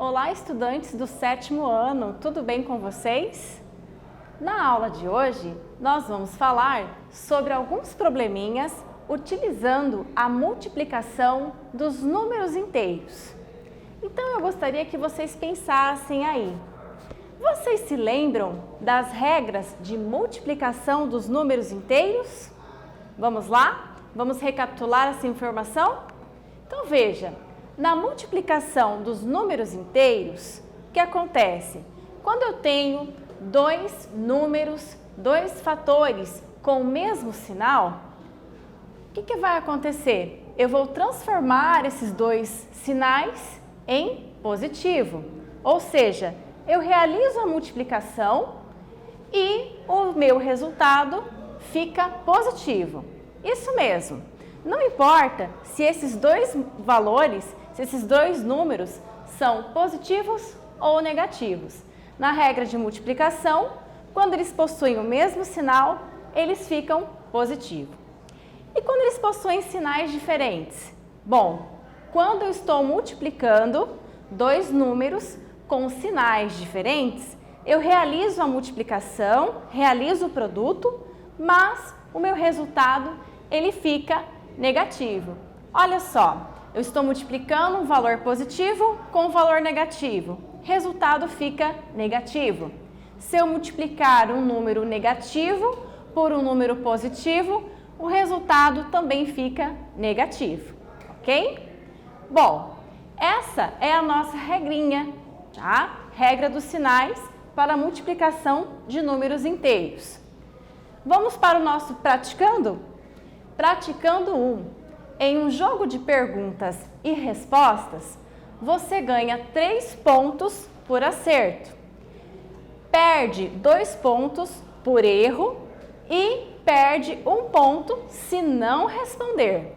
Olá, estudantes do 7º ano, tudo bem com vocês? Na aula de hoje, nós vamos falar sobre alguns probleminhas utilizando a multiplicação dos números inteiros. Então, eu gostaria que vocês pensassem aí. Vocês se lembram das regras de multiplicação dos números inteiros? Vamos lá? Vamos recapitular essa informação? Então, veja. Na multiplicação dos números inteiros, o que acontece? Quando eu tenho dois números, dois fatores com o mesmo sinal, o que vai acontecer? Eu vou transformar esses dois sinais em positivo, ou seja, eu realizo a multiplicação e o meu resultado fica positivo. Isso mesmo. Não importa se esses dois valores, se esses dois números são positivos ou negativos. Na regra de multiplicação, quando eles possuem o mesmo sinal, eles ficam positivos. E quando eles possuem sinais diferentes? Bom, quando eu estou multiplicando dois números com sinais diferentes, eu realizo a multiplicação, realizo o produto, mas o meu resultado ele fica negativo. Olha só, eu estou multiplicando um valor positivo com um valor negativo. Resultado fica negativo. Se eu multiplicar um número negativo por um número positivo, o resultado também fica negativo, ok? Bom, essa é a nossa regrinha, tá? Regra dos sinais para a multiplicação de números inteiros. Vamos para o nosso praticando? Praticando 1. Em um jogo de perguntas e respostas, você ganha 3 pontos por acerto, perde 2 pontos por erro e perde 1 ponto se não responder.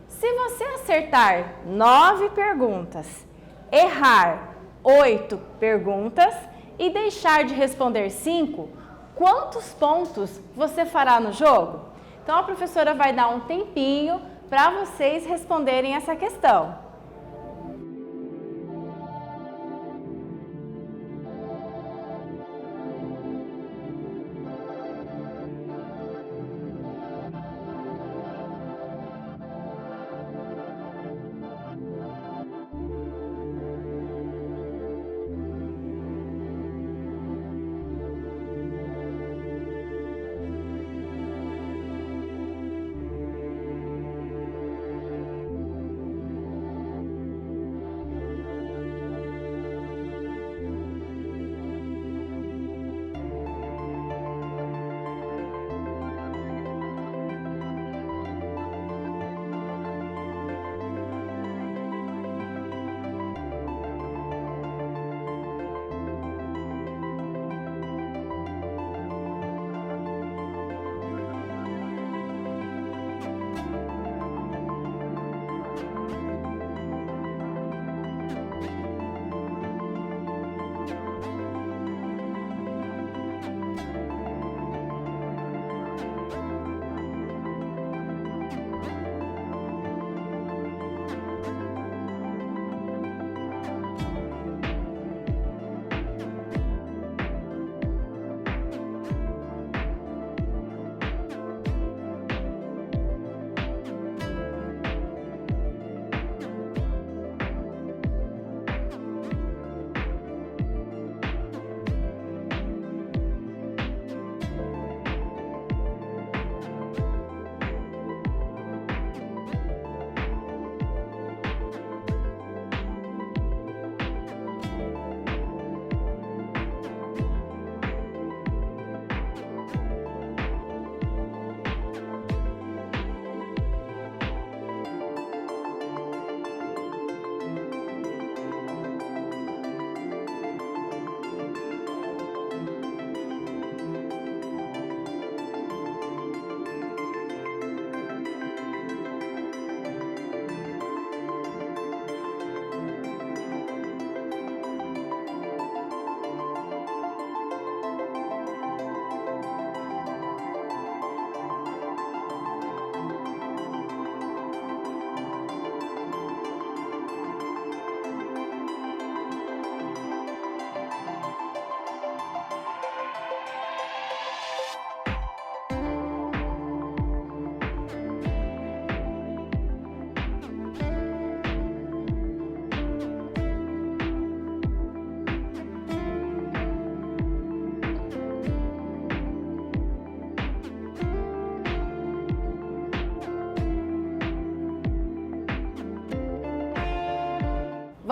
Se você acertar 9 perguntas, errar 8 perguntas e deixar de responder 5, quantos pontos você fará no jogo? Então, a professora vai dar um tempinho para vocês responderem essa questão.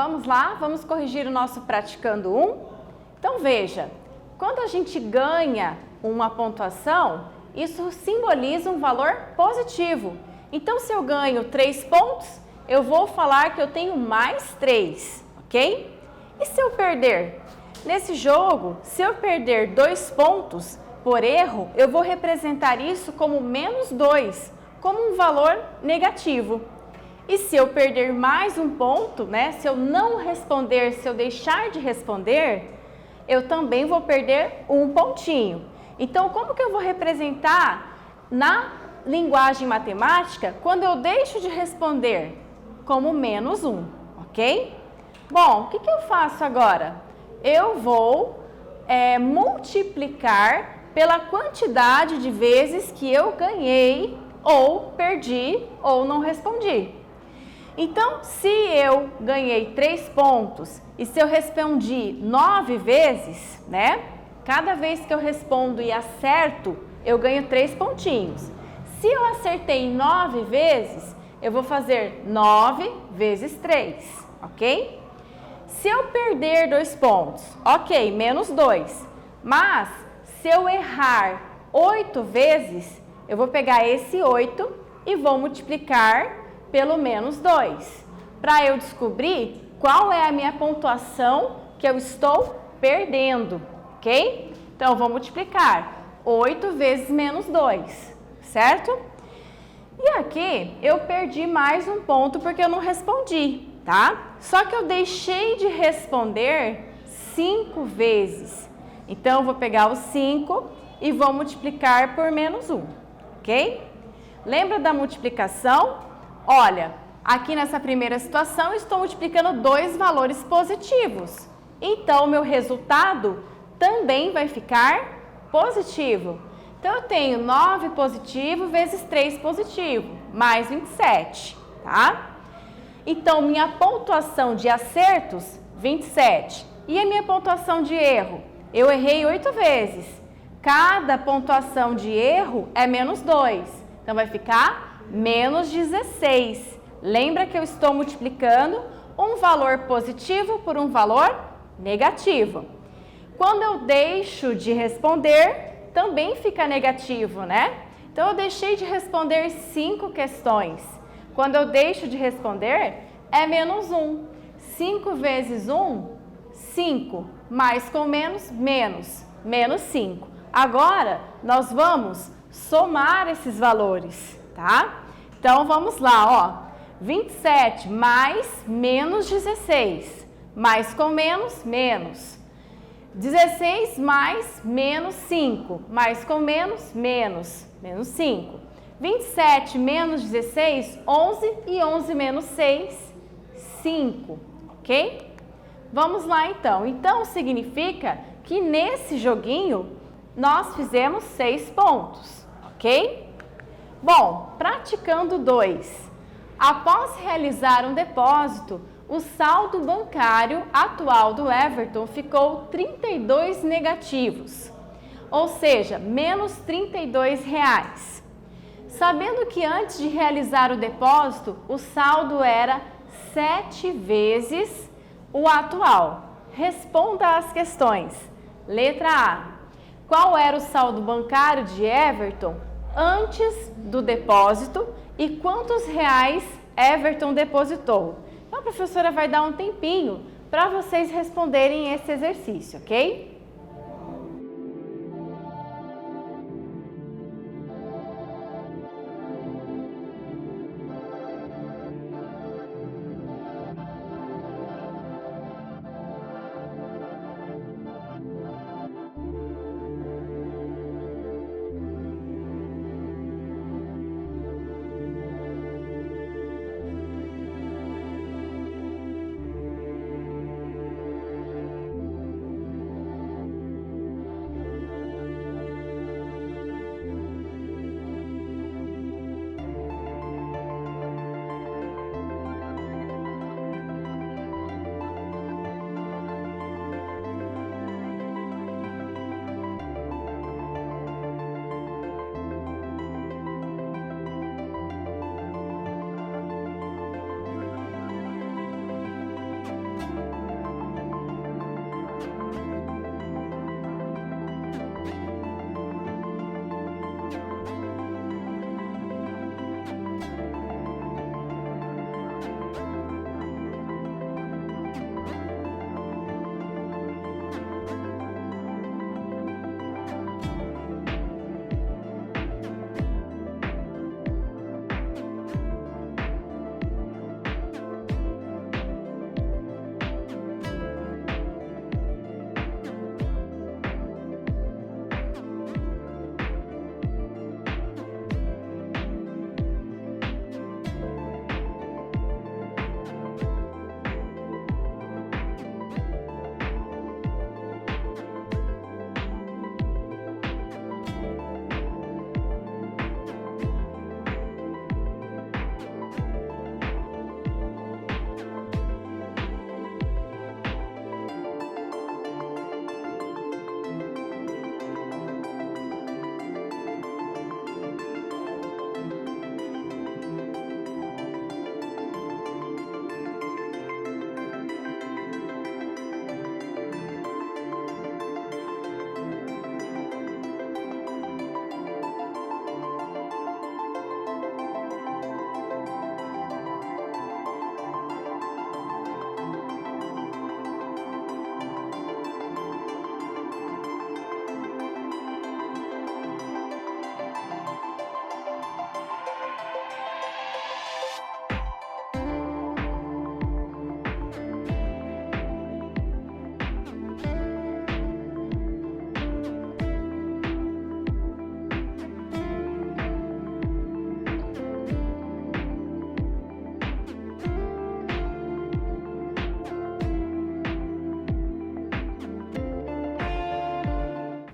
Vamos lá, vamos corrigir o nosso praticando 1? Então veja, quando a gente ganha uma pontuação, isso simboliza um valor positivo. Então se eu ganho 3 pontos, eu vou falar que eu tenho mais 3, ok? E se eu perder? Nesse jogo, se eu perder 2 pontos por erro, eu vou representar isso como menos 2, como um valor negativo. E se eu perder mais um ponto, né? Se eu não responder, se eu deixar de responder, eu também vou perder um pontinho. Então, como que eu vou representar na linguagem matemática quando eu deixo de responder? Como menos 1, ok? Bom, o que eu faço agora? Eu vou multiplicar pela quantidade de vezes que eu ganhei, ou perdi, ou não respondi. Então, se eu ganhei 3 pontos e se eu respondi 9 vezes, né? Cada vez que eu respondo e acerto, eu ganho 3 pontinhos. Se eu acertei 9 vezes, eu vou fazer 9 vezes 3, ok? Se eu perder 2 pontos, ok, menos 2. Mas, se eu errar 8 vezes, eu vou pegar esse 8 e vou multiplicar pelo menos 2, para eu descobrir qual é a minha pontuação que eu estou perdendo, ok? Então, eu vou multiplicar 8 vezes menos 2, certo? E aqui, eu perdi mais um ponto porque eu não respondi, tá? Só que eu deixei de responder 5 vezes. Então, eu vou pegar o 5 e vou multiplicar por menos 1, ok? Lembra da multiplicação? Olha, aqui nessa primeira situação, eu estou multiplicando 2 valores positivos. Então, o meu resultado também vai ficar positivo. Então, eu tenho 9 positivo vezes 3 positivo, mais 27, tá? Então, minha pontuação de acertos, 27. E a minha pontuação de erro? Eu errei 8 vezes. Cada pontuação de erro é menos 2. Então, vai ficar menos 16. Lembra que eu estou multiplicando um valor positivo por um valor negativo. Quando eu deixo de responder, também fica negativo, né? Então, eu deixei de responder 5 questões. Quando eu deixo de responder, é menos 1. 5 vezes 1, 5. Mais com menos, menos 5. Agora, nós vamos somar esses valores, tá? Então, vamos lá, ó. 27 mais menos 16. Mais com menos, menos. 16 mais menos 5. Mais com menos, menos 5. 27 menos 16, 11. E 11 menos 6, 5. Ok? Vamos lá, então. Então, significa que nesse joguinho, nós fizemos 6 pontos, ok? Bom, praticando 2. Após realizar um depósito, o saldo bancário atual do Everton ficou 32 negativos, ou seja, menos R$32. Sabendo que antes de realizar o depósito, o saldo era 7 vezes o atual. Responda às questões. Letra A. Qual era o saldo bancário de Everton antes do depósito e quantos reais Everton depositou? Então, a professora vai dar um tempinho para vocês responderem esse exercício, ok?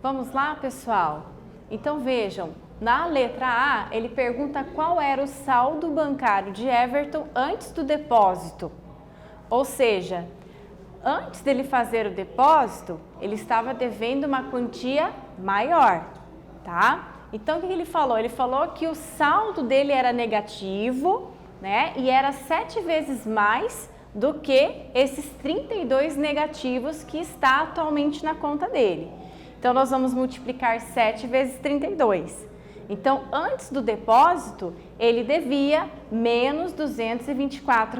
Vamos lá, pessoal? Então vejam, na letra A, ele pergunta qual era o saldo bancário de Everton antes do depósito. Ou seja, antes dele fazer o depósito, ele estava devendo uma quantia maior, tá? Então, o que ele falou? Ele falou que o saldo dele era negativo, né? E era 7 vezes mais do que esses 32 negativos que está atualmente na conta dele. Então, nós vamos multiplicar 7 vezes 32. Então, antes do depósito, ele devia menos R$ 224.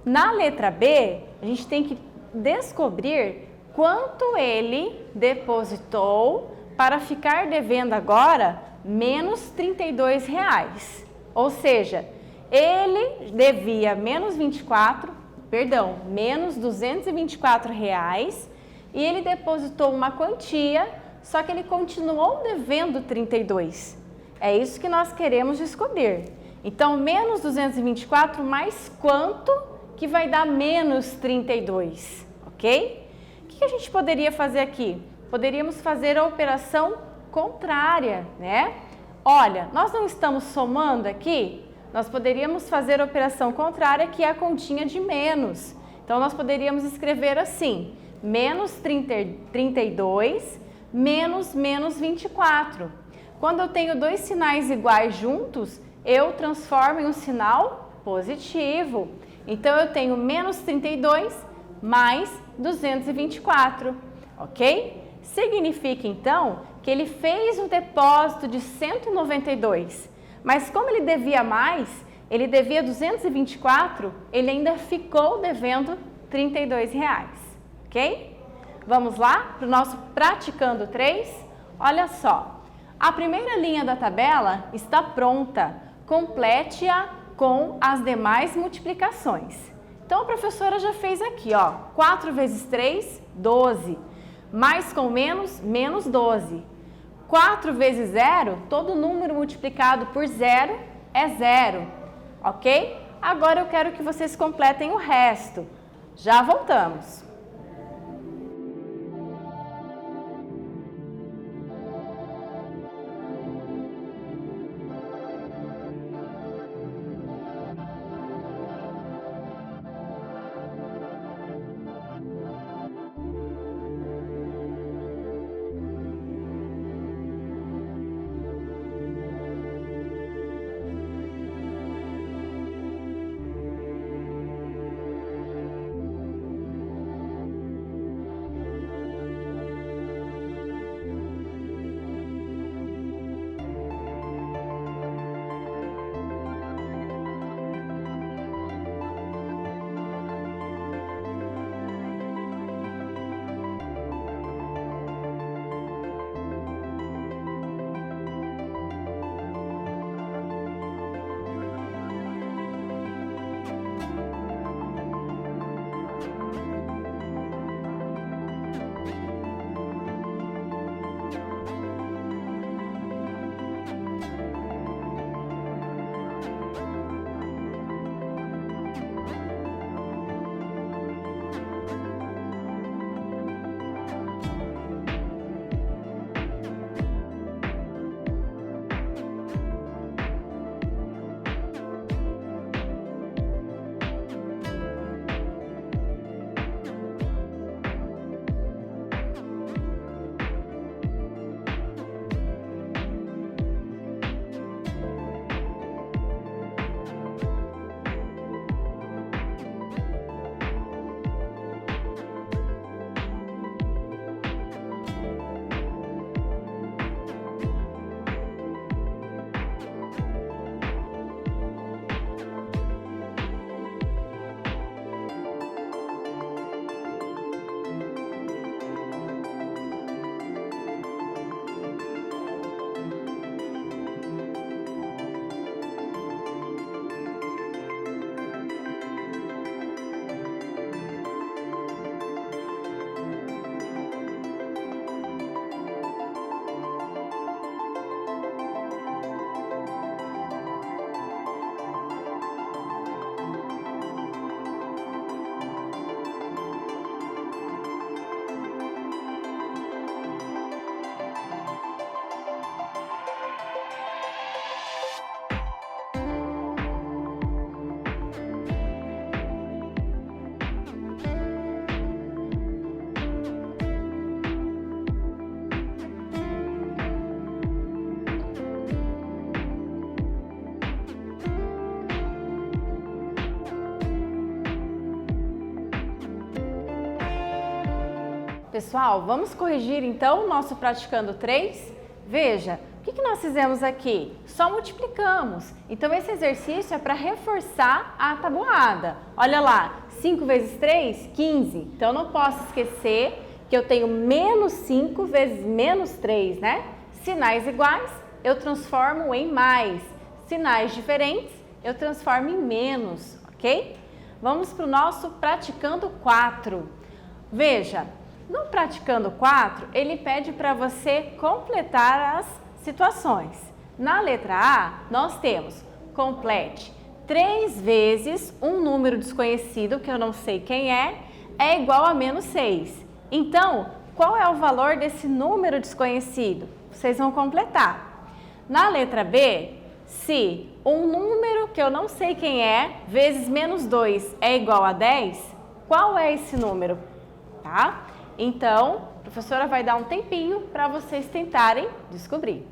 Na letra B, a gente tem que descobrir quanto ele depositou para ficar devendo agora menos R$ 32. Ou seja, ele devia menos R$ 224 e ele depositou uma quantia, só que ele continuou devendo 32. É isso que nós queremos descobrir. Então, menos 224 mais quanto que vai dar menos 32, ok? O que a gente poderia fazer aqui? Poderíamos fazer a operação contrária, né? Olha, nós não estamos somando aqui? Nós poderíamos fazer a operação contrária, que é a continha de menos. Então, nós poderíamos escrever assim, menos 32 menos 24. Quando eu tenho dois sinais iguais juntos, eu transformo em um sinal positivo. Então, eu tenho menos 32 mais 224, ok? Significa, então, que ele fez um depósito de 192, mas como ele devia mais, ele devia 224, ele ainda ficou devendo R$ 32, ok? Vamos lá para o nosso Praticando 3? Olha só, a primeira linha da tabela está pronta, complete-a com as demais multiplicações. Então, a professora já fez aqui, ó, 4 vezes 3, 12, mais com menos, menos 12. 4 vezes 0, todo número multiplicado por 0 é 0, ok? Agora eu quero que vocês completem o resto. Já voltamos. Pessoal, vamos corrigir então o nosso praticando 3? Veja, o que nós fizemos aqui? Só multiplicamos. Então esse exercício é para reforçar a tabuada. Olha lá, 5 vezes 3, 15. Então não posso esquecer que eu tenho menos 5 vezes menos 3, né? Sinais iguais, eu transformo em mais. Sinais diferentes, eu transformo em menos, ok? Vamos para o nosso praticando 4. Veja, no praticando 4, ele pede para você completar as situações. Na letra A, nós temos complete 3 vezes um número desconhecido, que eu não sei quem é igual a menos 6. Então, qual é o valor desse número desconhecido? Vocês vão completar. Na letra B, se um número que eu não sei quem é, vezes menos 2 é igual a 10, qual é esse número? Tá? Então, a professora vai dar um tempinho para vocês tentarem descobrir.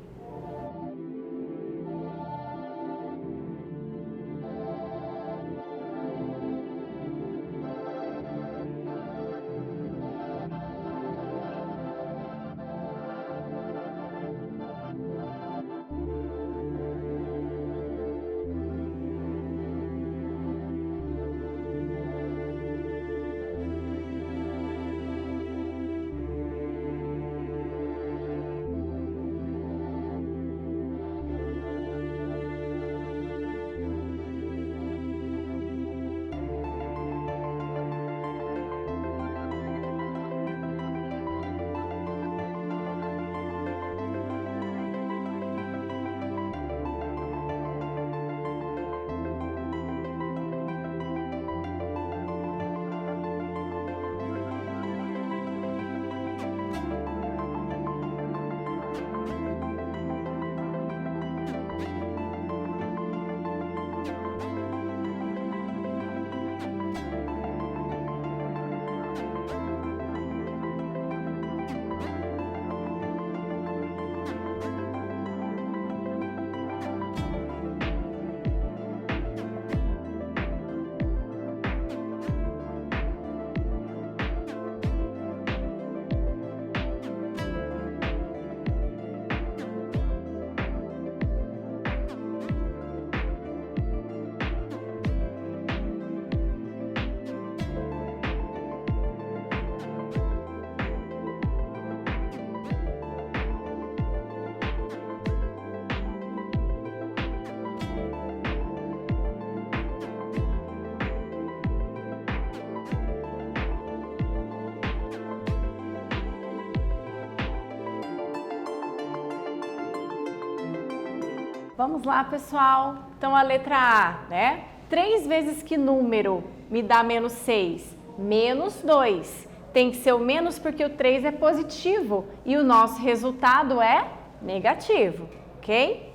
Vamos lá, pessoal. Então, a letra A, né? 3 vezes que número me dá menos 6? Menos 2. Tem que ser o menos porque o 3 é positivo e o nosso resultado é negativo, ok?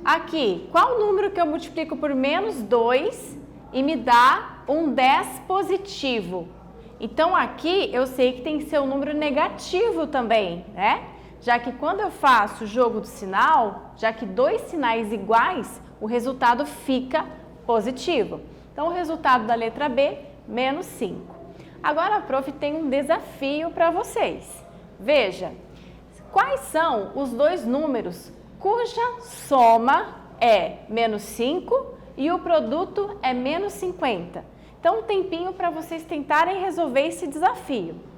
Aqui, qual número que eu multiplico por menos 2 e me dá um 10 positivo? Então, aqui eu sei que tem que ser um número negativo também, né? Já que quando eu faço o jogo do sinal, já que 2 sinais iguais, o resultado fica positivo. Então, o resultado da letra B, menos 5. Agora a prof tem um desafio para vocês. Veja, quais são os dois números cuja soma é menos 5 e o produto é menos 50? Então, um tempinho para vocês tentarem resolver esse desafio.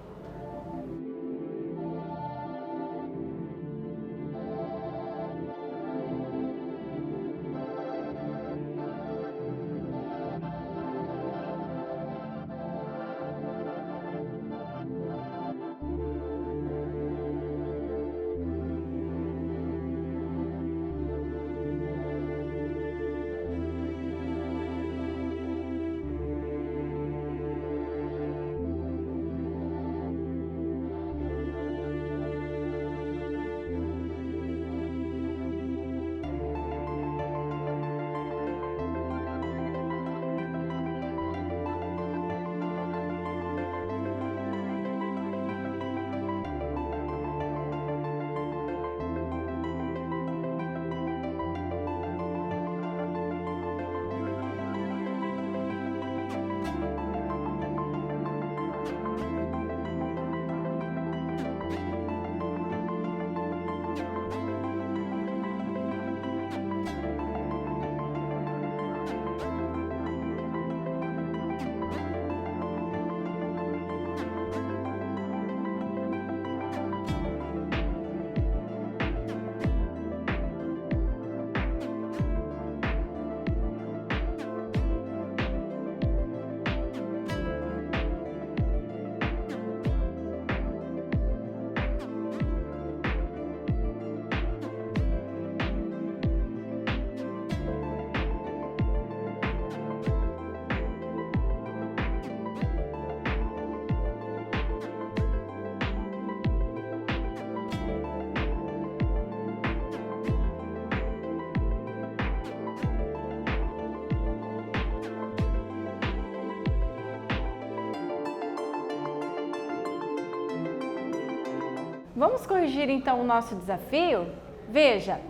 Vamos corrigir então o nosso desafio? Veja,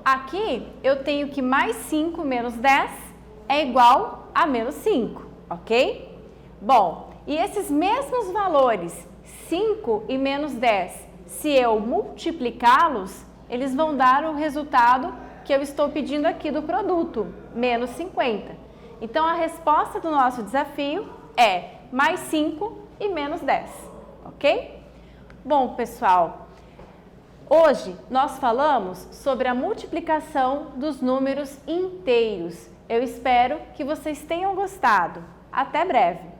aqui eu tenho que mais 5 menos 10 é igual a menos 5, ok? Bom, e esses mesmos valores, 5 e menos 10, se eu multiplicá-los, eles vão dar o resultado que eu estou pedindo aqui do produto, menos 50. Então, a resposta do nosso desafio é mais 5 e menos 10, ok? Bom, pessoal, hoje nós falamos sobre a multiplicação dos números inteiros. Eu espero que vocês tenham gostado. Até breve!